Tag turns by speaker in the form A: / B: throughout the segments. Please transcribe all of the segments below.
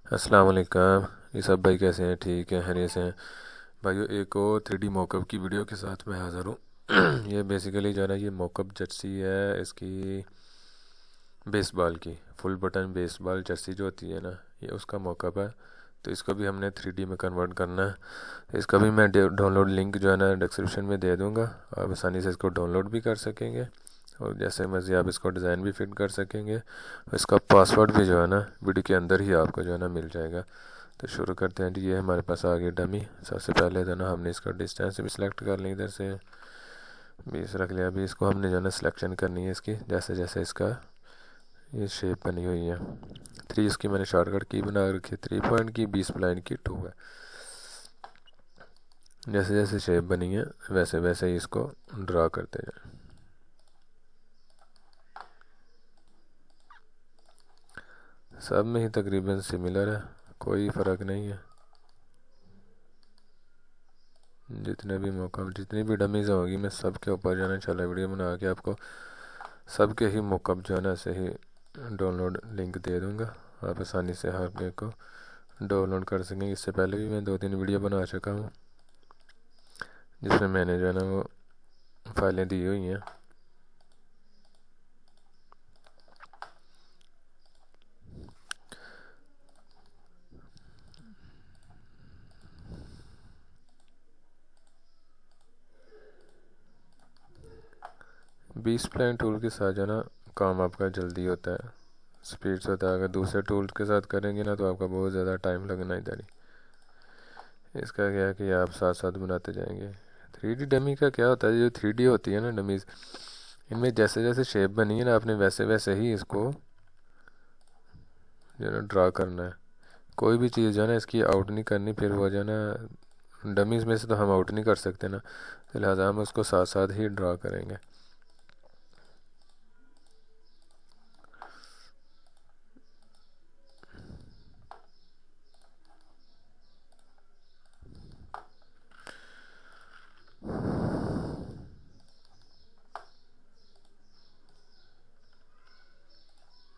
A: अस्सलाम वालेकुम। ये सब भाई कैसे हैं? ठीक है, खैरियत से हैं भाइयों। एक और 3D मॉकअप की वीडियो के साथ मैं हाज़िर हूँ। ये बेसिकली जो है ना, ये मॉकअप जर्सी है इसकी, बेसबॉल की फुल बटन बेसबॉल जर्सी जो होती है ना, ये उसका मॉकअप है। तो इसको भी हमने 3D में कन्वर्ट करना है। तो इसका भी मैं डाउनलोड लिंक जो है ना डिस्क्रिप्शन में दे दूँगा। आप आसानी से इसको डाउनलोड भी कर सकेंगे और जैसे मर्ज़ी आप इसको डिज़ाइन भी फिट कर सकेंगे। और इसका पासवर्ड भी जो है ना वीडियो के अंदर ही आपको जो है ना मिल जाएगा। तो शुरू करते हैं जी। ये हमारे पास आ गई डमी। सबसे पहले जो है ना हमने इसका डिस्टेंस भी सिलेक्ट कर ली, इधर से 20 रख लिया। अभी इसको हमने जो है ना सिलेक्शन करनी है इसकी, जैसे जैसे इसका ये शेप बनी हुई है। 3 इसकी मैंने शॉर्टकट की बना रखी है, 3 पॉइंट की, 20 लाइन की 2 है। जैसे जैसे शेप बनी है वैसे वैसे ही इसको ड्रा करते जाए। सब में ही तकरीबन सिमिलर है, कोई फ़र्क नहीं है। जितने भी मौका, जितनी भी डमीज़ होगी, मैं सब के ऊपर जो है ना इंशाल्लाह वीडियो बना के आपको सबके ही मॉकअप जो है ना ऐसे ही डाउनलोड लिंक दे दूँगा। आप आसानी से हर एक को डाउनलोड कर सकेंगे। इससे पहले भी मैं 2-3 वीडियो बना चुका हूँ जिसमें मैंने जो है ना वो फाइलें दी हुई हैं। बी स्प्लाइन टूल के साथ जो है ना काम आपका जल्दी होता है, स्पीड से होता है। अगर दूसरे टूल के साथ करेंगे ना तो आपका बहुत ज़्यादा टाइम लगना इधर ही। इसका क्या है कि आप साथ साथ बनाते जाएंगे। 3D डमी का क्या होता है, जो 3D होती है ना डमीज़, इनमें जैसे जैसे शेप बनी है ना आपने वैसे वैसे ही इसको जो है ना ड्रा करना है। कोई भी चीज़ जो है ना इसकी आउट नहीं करनी, फिर वो जो है ना डमीज़ में से तो हम आउट नहीं कर सकते ना, तो लिहाजा हम उसको साथ साथ ही ड्रा करेंगे।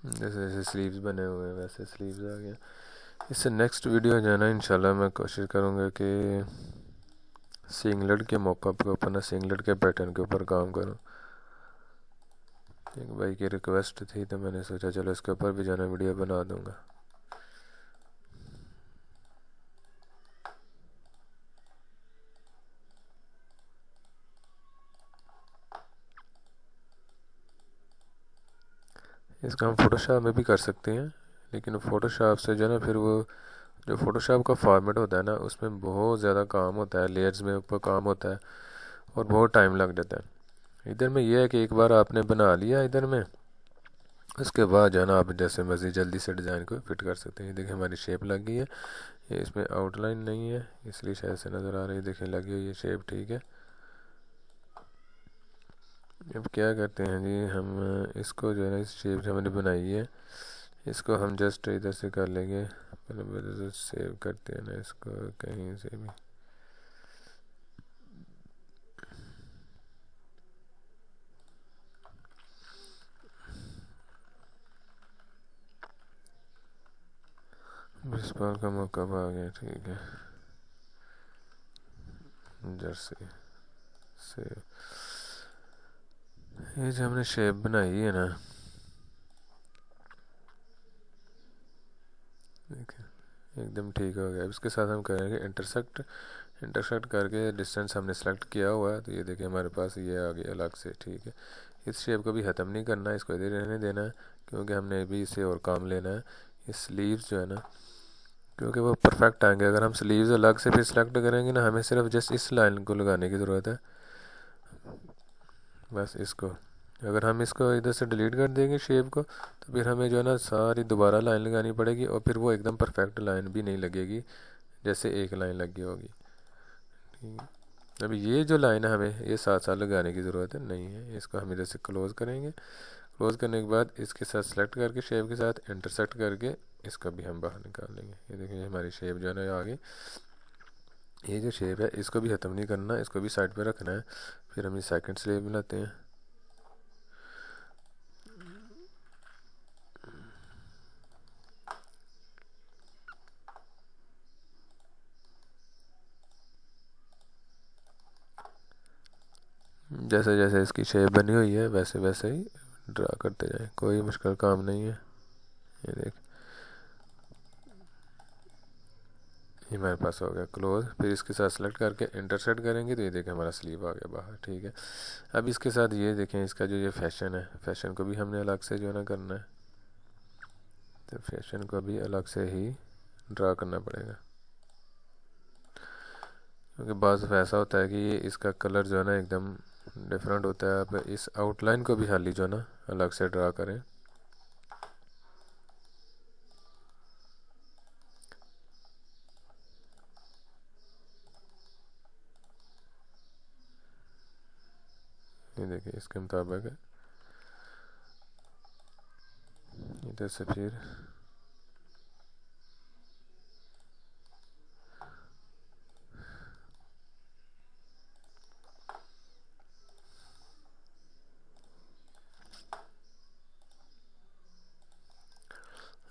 A: जैसे जैसे स्लीव्स बने हुए हैं वैसे स्लीव्स आ गया। इससे नेक्स्ट वीडियो जो है ना इंशाल्लाह मैं कोशिश करूँगा कि सिंगलेट के मॉकअप के ऊपर ना, सिंगलेट के पैटर्न के ऊपर काम करूँ। एक भाई की रिक्वेस्ट थी तो मैंने सोचा चलो इसके ऊपर भी जो है ना वीडियो बना दूँगा। इसका हम फोटोशॉप में भी कर सकते हैं, लेकिन फ़ोटोशॉप से जो है ना फिर वो जो फ़ोटोशॉप का फॉर्मेट होता है ना उसमें बहुत ज़्यादा काम होता है, लेयर्स में ऊपर काम होता है और बहुत टाइम लग जाता है। इधर में यह है कि एक बार आपने बना लिया इधर में, उसके बाद जो है ना आप जैसे मर्ज़ी जल्दी से डिज़ाइन को फिट कर सकते हैं। देखिए हमारी शेप लग गई है। ये इसमें आउटलाइन नहीं है इसलिए शायद से नज़र आ रही है। देखिए लगी हुई है शेप, ठीक है। अब क्या करते हैं जी, हम इसको जो है ना इस शेप जो हमने बनाई है इसको हम जस्ट इधर से कर लेंगे। मतलब इधर से सेव करते हैं ना इसको कहीं से भी। बेसबॉल का मौका आ गया, ठीक है। Jersey save. ये जो हमने शेप बनाई है ना, देखिए एकदम ठीक हो गया। अब इसके साथ हम करेंगे इंटरसेक्ट। इंटरसेक्ट करके डिस्टेंस हमने सेलेक्ट किया हुआ है, तो ये देखिए हमारे पास ये आ गया अलग से, ठीक है। इस शेप को भी ख़त्म नहीं करना है, इसको इधर रहने देना है क्योंकि हमने भी इसे और काम लेना है। ये स्लीव्स जो है ना, क्योंकि वो परफेक्ट आएंगे। अगर हम स्लीव्स अलग से फिर सेलेक्ट करेंगे ना, हमें सिर्फ जस्ट इस लाइन को लगाने की ज़रूरत है, बस इसको। अगर हम इसको इधर से डिलीट कर देंगे शेप को, तो फिर हमें जो है ना सारी दोबारा लाइन लगानी पड़ेगी और फिर वो एकदम परफेक्ट लाइन भी नहीं लगेगी, जैसे एक लाइन लगी होगी, ठीक है। अभी ये जो लाइन है हमें ये साथ साथ लगाने की ज़रूरत है नहीं है। इसको हम इधर से क्लोज़ करेंगे। क्लोज़ करने के बाद इसके साथ सेलेक्ट करके शेप के साथ इंटरसेक्ट करके इसको भी हम बाहर निकाल लेंगे। ये देखिए हमारी शेप जो है ना आगे। ये जो शेप है इसको भी ख़त्म नहीं करना, इसको भी साइड पे रखना है। फिर हम ये सेकंड स्लेब बनाते हैं। जैसे जैसे इसकी शेप बनी हुई है वैसे वैसे ही ड्रा करते जाएं, कोई मुश्किल काम नहीं है। ये देख, ये हमारे पास हो गया क्लोज। फिर इसके साथ सेलेक्ट करके इंटरसेक्ट करेंगे तो ये देखें हमारा स्लीव आ गया बाहर, ठीक है। अब इसके साथ ये देखें, इसका जो ये फैशन है, फैशन को भी हमने अलग से जो है ना करना है, तो फैशन को भी अलग से ही ड्रा करना पड़ेगा, क्योंकि बाज़ दफ़ा ऐसा होता है कि ये इसका कलर जो है ना एकदम डिफरेंट होता है। आप इस आउटलाइन को भी हाली जो है ना अलग से ड्रा करें। ये देखिए इसके मुताबिक है। इधर से फिर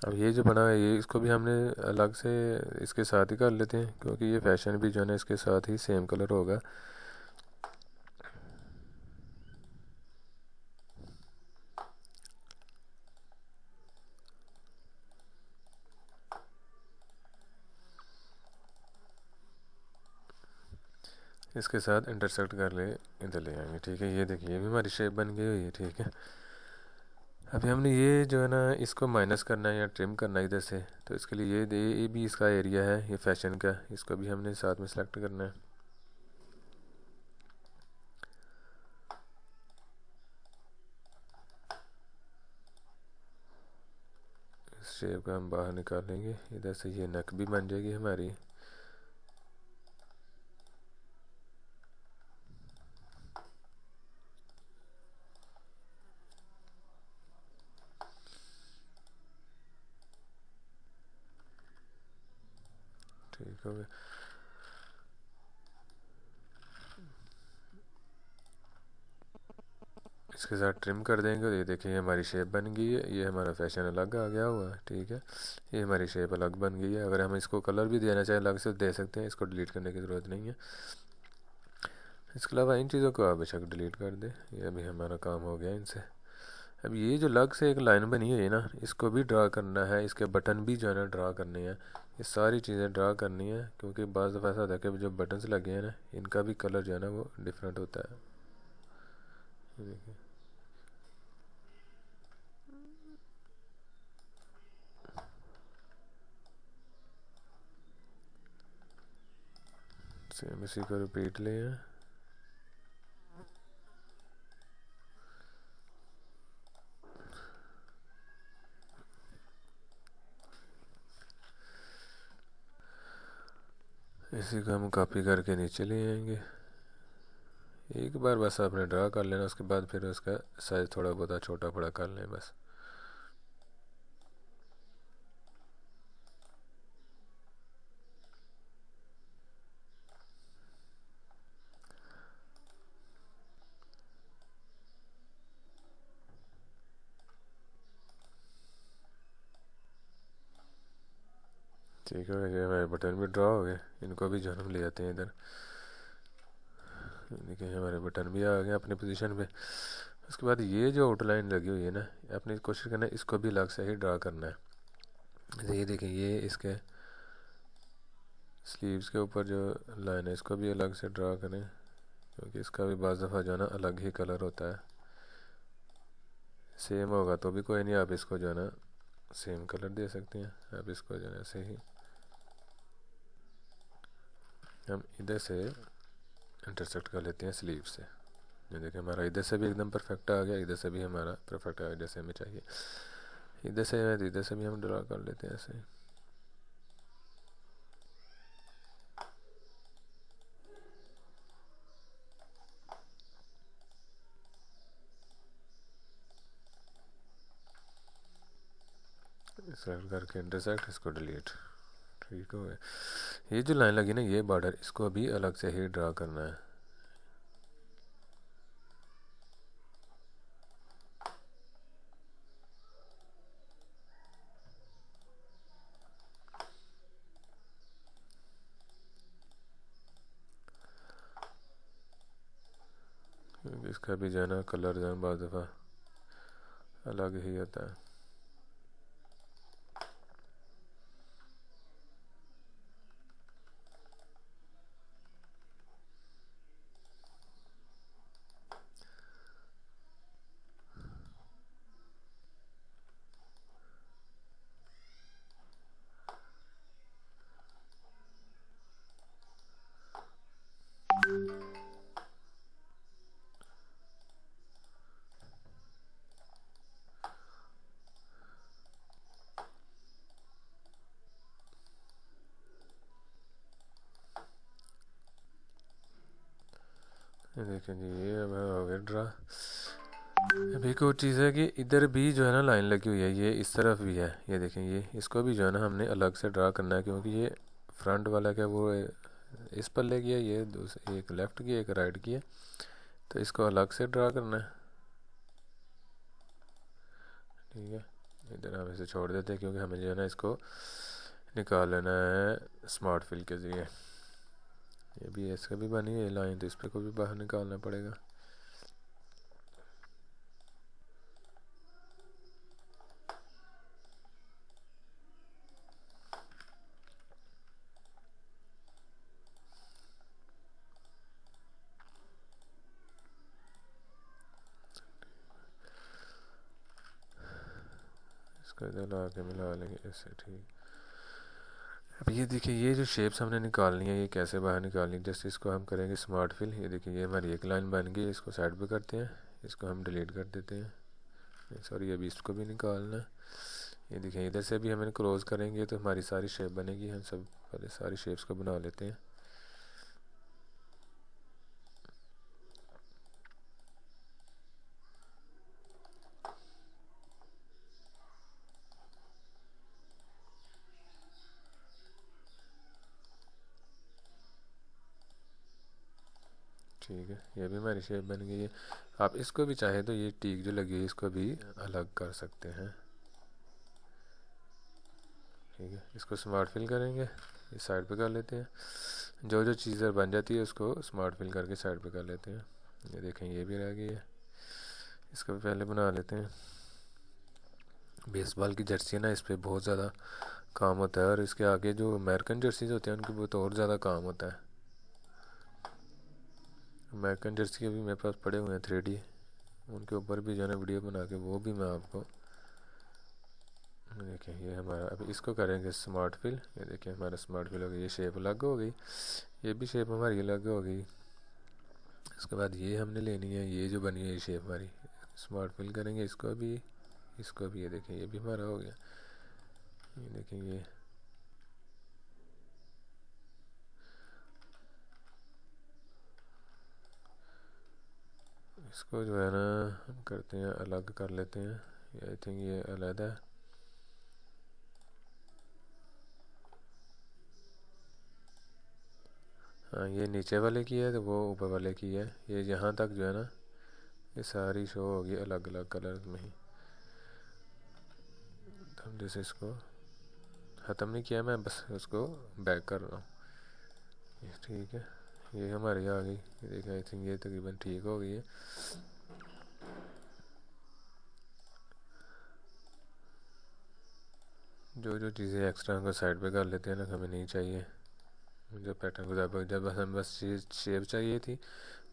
A: अब ये जो बना है ये, इसको भी हमने अलग से इसके साथ ही कर लेते हैं, क्योंकि ये फैशन भी जो है ना इसके साथ ही सेम कलर होगा। इसके साथ इंटरसेक्ट कर ले, इधर ले आएंगे, ठीक है। ये देखिए ये भी हमारी शेप बन गई हुई है, ठीक है। अभी हमने ये जो है ना इसको माइनस करना है या ट्रिम करना है इधर से, तो इसके लिए ये भी इसका एरिया है ये फैशन का, इसको भी हमने साथ में सेलेक्ट करना है। इस शेप का हम बाहर निकालेंगे, इधर से ये नेक भी बन जाएगी हमारी। ठीक हो गया। इसके साथ ट्रिम कर देंगे तो ये देखिए हमारी शेप बन गई है, ये हमारा फैशन अलग आ गया हुआ है, ठीक है। ये हमारी शेप अलग बन गई है। अगर हम इसको कलर भी देना चाहें अलग से दे सकते हैं, इसको डिलीट करने की ज़रूरत नहीं है। इसके अलावा इन चीज़ों को आप बेशक डिलीट कर दें, ये अभी हमारा काम हो गया इनसे। अब ये जो अलग से एक लाइन बनी हुई है ना, इसको भी ड्रा करना है, इसके बटन भी जो है ना ड्रा करने हैं, ये सारी चीज़ें ड्रा करनी है, क्योंकि बाज़ दफ़ा ऐसा होता है कि जो बटन्स लगे हैं ना इनका भी कलर जो है ना वो डिफरेंट होता है। ये देखिए सेम इसी को रिपीट ले हैं। इसी को हम कॉपी करके नीचे ले आएंगे। एक बार बस आपने ड्रा कर लेना, उसके बाद फिर उसका साइज़ थोड़ा बहुत छोटा बड़ा कर लें बस। ठीक है, ये हमारे बटन भी ड्रा हो गए, इनको भी जो हम ले आते हैं इधर। देखिए हमारे बटन भी आ गए अपनी पोजीशन पे। उसके बाद ये जो आउटलाइन लगी हुई है ना, अपनी कोशिश करना है इसको भी अलग से ही ड्रा करना है। तो ये देखिए ये इसके स्लीव्स के ऊपर जो लाइन है इसको भी अलग से ड्रा करें, क्योंकि इसका भी बाज़ दफ़ा जो है ना अलग ही कलर होता है। सेम होगा तो भी कोई नहीं, आप इसको जो है ना सेम कलर दे सकते हैं। आप इसको जो है ऐसे ही हम इधर से इंटरसेक्ट कर लेते हैं स्लीव से। ये देखिए हमारा इधर से भी एकदम परफेक्ट आ गया, इधर से भी हमारा परफेक्ट आ गया जैसे हमें चाहिए। इधर से भी हम ड्रा कर लेते हैं ऐसे। सेलेक्ट करके इंटरसेक्ट, इसको डिलीट, ठीक हो गया। ये जो लाइन लगी ना ये बॉर्डर, इसको भी अलग से ही ड्रा करना है। इसका भी जो है ना कलर जो है बहुत दफ़ा अलग ही होता है। ये देखें जी, ये अब हो गया ड्रा। अब एक और चीज़ है कि इधर भी जो है ना लाइन लगी हुई है, ये इस तरफ भी है। ये देखें, ये इसको भी जो है ना हमने अलग से ड्रा करना है, क्योंकि ये फ्रंट वाला क्या वो इस पल्ले की है, ये दूसरी एक लेफ़्ट की एक राइट की है, तो इसको अलग से ड्रा करना है। ठीक है, इधर हम इसे छोड़ देते हैं, क्योंकि हमें जो है ना इसको निकाल लेना है स्मार्ट फिल के ज़रिए। ये भी इसका भी बनी है लाइन, तो इस पर को भी बाहर निकालना पड़ेगा। इसको इधर ला के मिला लेंगे इससे। ठीक, अब ये देखिए, ये जो शेप्स हमने निकालनी है ये कैसे बाहर निकालनी है। जैसे इसको हम करेंगे स्मार्ट फिल, ये देखिए ये हमारी एक लाइन बन गई। इसको साइड पे करते हैं, इसको हम डिलीट कर देते हैं। सॉरी, अभी इसको भी निकालना है। ये देखिए, इधर से भी हमें क्लोज करेंगे तो हमारी सारी शेप बनेगी। हम सब पहले सारी शेप्स को बना लेते हैं। ठीक है, ये भी हमारी शेप बन गई है। आप इसको भी चाहे तो ये टीक जो लगी है इसको भी अलग कर सकते हैं। ठीक है, इसको स्मार्ट फिल करेंगे, इस साइड पे कर लेते हैं। जो जो चीज़ें बन जाती है उसको स्मार्ट फिल करके साइड पे कर लेते हैं। ये देखें, ये भी रह गई है, इसको भी पहले बना लेते हैं। बेसबॉल की जर्सी है ना, इस पर बहुत ज़्यादा काम होता है, और इसके आगे जो अमेरिकन जर्सीज होते हैं उनके बहुत और ज़्यादा काम होता है। अमेरिकन जर्सी के भी मेरे पास पड़े हुए हैं 3D, उनके ऊपर भी जो है ना वीडियो बना के वो भी मैं आपको। देखिए, ये हमारा, अभी इसको करेंगे स्मार्ट फिल। ये देखिए हमारा स्मार्ट फिल हो गई, ये शेप अलग हो गई, ये भी शेप हमारी अलग हो गई। इसके बाद ये हमने लेनी है, ये जो बनी है ये शेप हमारी, स्मार्ट फिल करेंगे इसको भी, इसको भी। ये देखिए, ये भी हमारा हो गया। ये देखें, ये इसको जो है ना हम करते हैं अलग कर लेते हैं। आई थिंक ये अलग है। हाँ, ये नीचे वाले की है तो वो ऊपर वाले की है। ये यहाँ तक जो है ना ये सारी शो होगी अलग अलग कलर में ही। हम जैसे इसको ख़त्म नहीं किया, मैं बस उसको बैक कर रहा हूँ। ठीक है, ये हमारी आ गई। ये देखिए, आई थिंक ये तकरीबन ठीक हो गई है। जो जो चीज़ें एक्स्ट्रा हमको साइड पे कर लेते हैं ना, हमें नहीं चाहिए। जो पैटर्न को जब हम बस शेप चाहिए थी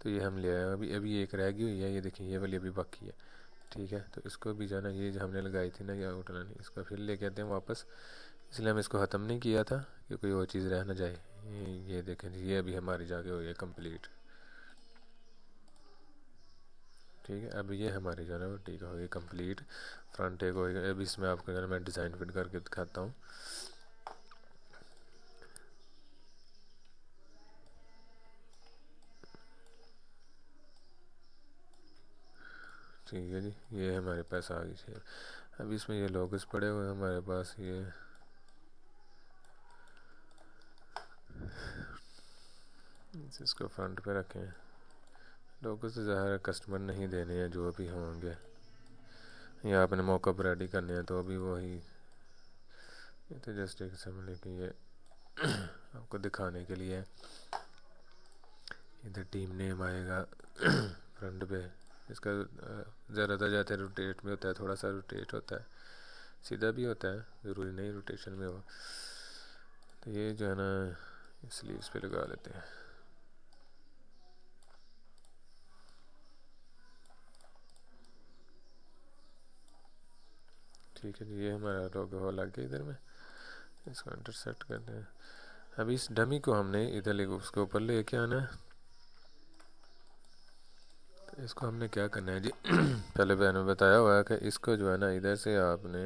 A: तो ये हम ले आए। अभी अभी एक रह गई हुई है, ये देखिए ये वाली अभी बाकी है। ठीक है, तो इसको भी जाना, ये जो हमने लगाई थी ना ये उठना नहीं, इसको फिर लेके आते हैं वापस। इसलिए हम इसको ख़त्म नहीं किया था कि कोई और चीज़ रह ना जाए। ये देखें जी, ये अभी हमारी जाके हो गई कंप्लीट। ठीक है, अब ये हमारी जो है ना वो ठीक हो गई कंप्लीट। फ्रंट एक हो गई। अभी इसमें आपको जो है मैं डिज़ाइन फिट करके दिखाता हूँ। ठीक है जी, ये हमारे पास आ गई शेप। अभी इसमें ये लोगोस पड़े हुए हैं हमारे पास। ये इसको फ्रंट पे रखें। लोगोस तो ज़ाहिर कस्टमर नहीं देने हैं, जो भी होंगे, या आपने मॉकअप रेडी करने हैं तो भी वही। ये तो जस्ट एक समझ लें कि ये आपको दिखाने के लिए। इधर टीम नेम आएगा फ्रंट पे इसका ज़्यादातर जाते रोटेट में होता है, थोड़ा सा रोटेट होता है, सीधा भी होता है, ज़रूरी नहीं रोटेशन में हो। तो ये जो है ना स्लीव्स पे लगा लेते हैं। ठीक है जी, ये हमारा लोगो हो लग गया इधर में, इसको इंटरसेक्ट करते हैं। अभी इस डमी को हमने इधर ले उसके ऊपर लेके आना है। तो इसको हमने क्या करना है जी पहले मैंने बताया हुआ है कि इसको जो है ना इधर से आपने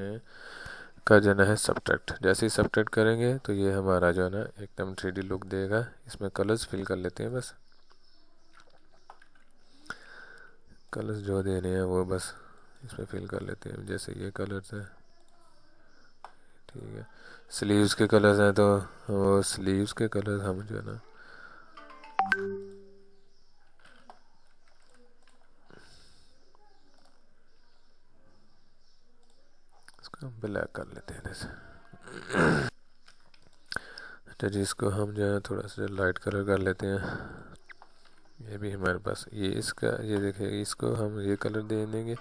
A: कर देना है सब्ट्रैक्ट। जैसे ही सब्ट्रैक्ट करेंगे तो ये हमारा जो है ना एकदम 3D लुक देगा। इसमें कलर्स फिल कर लेते हैं, बस कलर्स जो देने हैं वो बस इसमें फिल कर लेते हैं। जैसे ये कलर्स है, ठीक है, स्लीव्स के कलर्स हैं तो वो स्लीव्स के कलर्स हम जो है ना इसको हम ब्लैक कर लेते हैं जैसे। अच्छा जी, इसको हम जो है थोड़ा सा लाइट कलर कर लेते हैं। ये भी हमारे पास ये इसका ये देखिए, इसको हम ये कलर दे देंगे।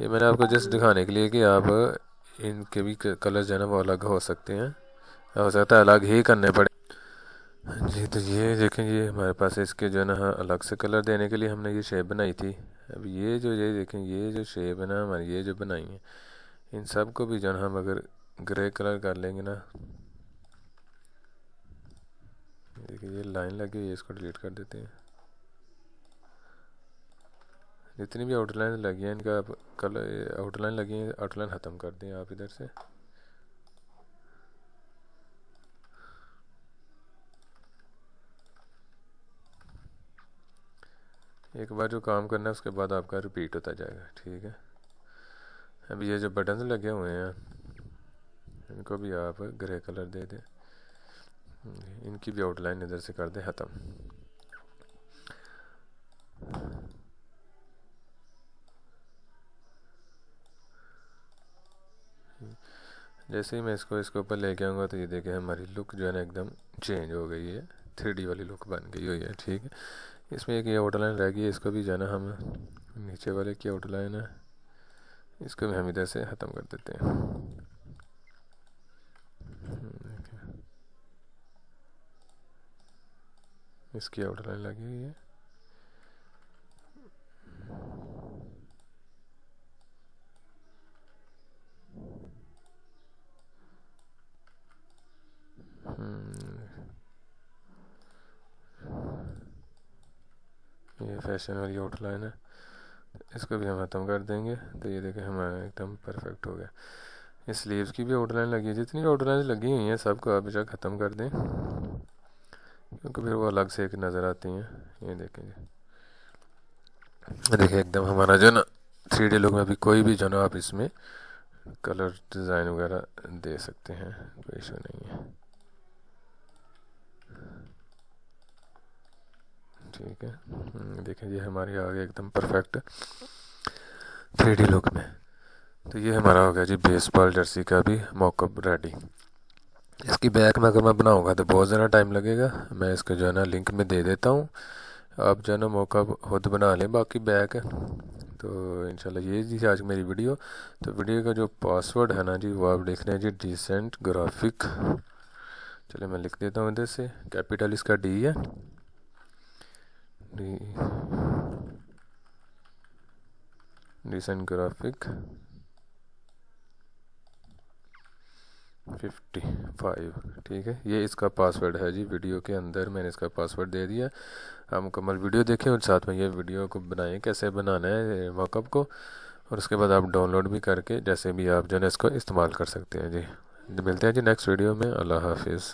A: ये मैंने आपको जस्ट दिखाने के लिए कि आप इनके भी कलर जो है ना वो अलग हो सकते हैं, हो सकता है अलग ही करने पड़े जी। तो ये देखें, ये हमारे पास इसके जो है ना हाँ अलग से कलर देने के लिए हमने ये शेप बनाई थी। अब ये देखें, ये जो शेप है ना हमारी, ये जो बनाई है, इन सब को भी जो है हम अगर ग्रे कलर कर लेंगे ना, देखिए ये लाइन लगी हुई है, इसको डिलीट कर देते हैं। जितनी भी आउटलाइन लगी है इनका कलर, आउटलाइन लगी है, आउटलाइन ख़त्म कर दें आप इधर से। एक बार जो काम करना है उसके बाद आपका रिपीट होता जाएगा, ठीक है। अभी ये जो बटन्स लगे हुए हैं इनको भी आप ग्रे कलर दे दें, इनकी भी आउटलाइन इधर से कर दें ख़त्म। जैसे ही मैं इसको इसके ऊपर लेके आऊँगा तो ये देखें हमारी लुक जो है ना एकदम चेंज हो गई है, 3D वाली लुक बन गई हुई है, ठीक है। इसमें एक ये आउटलाइन रह गई है, इसको भी जो है ना हम नीचे वाले की आउटलाइन है, इसको भी हम इधर से ख़त्म कर देते हैं। इसकी आउटलाइन लगी हुई है। ये फैशन वाली आउटलाइन है, इसको भी हम ख़त्म कर देंगे। तो ये देखें हमारा एकदम परफेक्ट हो गया। ये स्लीव्स की भी आउटलाइन लगी है, जितनी आउटलाइन लगी हुई हैं सबको आप बेशक ख़त्म कर दें, क्योंकि फिर वो अलग से एक नज़र आती हैं। ये देखेंगे, देखिए एकदम हमारा जो ना 3D लुक में भी कोई भी जो ना आप इसमें कलर डिज़ाइन वगैरह दे सकते हैं, कोई इशू नहीं है, ठीक है। देखें ये हमारी आ गई एकदम परफेक्ट 3D लुक में। तो ये हमारा हो गया जी बेसबॉल जर्सी का भी मॉकअप रेडी। इसकी बैक में अगर मैं बनाऊंगा तो बहुत ज़्यादा टाइम लगेगा, मैं इसको जो है ना लिंक में दे देता हूँ, आप जो है ना मॉकअप खुद बना लें बाकी बैक। तो इंशाल्लाह ये जी आज मेरी वीडियो। तो वीडियो का जो पासवर्ड है ना जी वो आप लिख रहे हैं जी डिसेंट ग्राफिक। चलिए मैं लिख देता हूँ इधर से, कैपिटल इसका डी है, डिसेंट ग्राफिक 55, ठीक है। ये इसका पासवर्ड है जी, वीडियो के अंदर मैंने इसका पासवर्ड दे दिया। आप मुकम्मल वीडियो देखें और साथ में ये वीडियो को बनाएं कैसे बनाना है मॉकअप को, और उसके बाद आप डाउनलोड भी करके जैसे भी आप जो है इसको इस्तेमाल कर सकते हैं जी। मिलते हैं जी नेक्स्ट वीडियो में। अल्लाह हाफिज़।